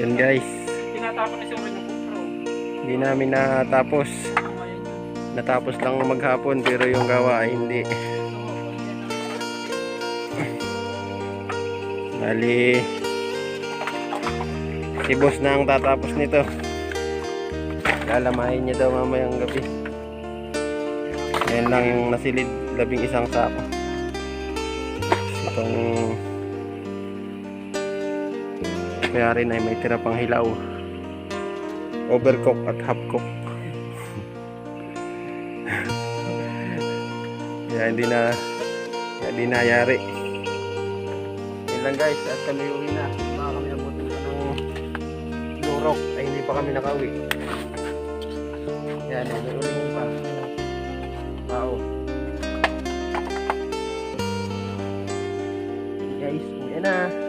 Yan guys, Tinatapon na si Owen ng kupro. hindi namin natapos. Natapos lang maghapon pero yung gawa ay hindi. Bali, si boss na ang tatapos nito. Lalamahin niya daw mamayang gabi. Ngayon lang yung nasilid 11 sako. Itong kaya rin ay may tira pang hilaw. Overcook at half cook. Kaya hindi na yari. Yun lang guys, at kami uwi na. Baka kami nabutin pa ng lurok ay hindi pa kami nakauwi. Yan, may uling pa. Wow. Guys, uwi na.